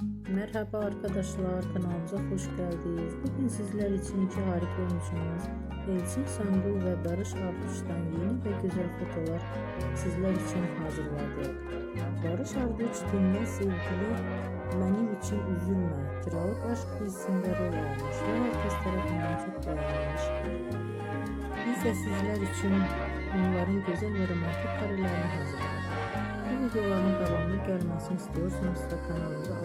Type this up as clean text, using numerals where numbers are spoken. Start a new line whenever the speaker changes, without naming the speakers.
Merhaba arkadaşlar, kanalımıza hoş geldiniz. Bugün sizler için iki harika oyuncumuz Elçin Sangu ve Barış Arduç'tan yeni ve güzel fotolar sizler için hazırladık. Barış Arduç dinle sevgili benim için üzülme, kiralık aşk dizisinde rol almış ve herkes tarafından çok beğenilmiş. Biz de sizler için onların güzel ve romantik karelerini hazırladık. Bu videoların devamlı gelmesini istiyorsanız da kanalımıza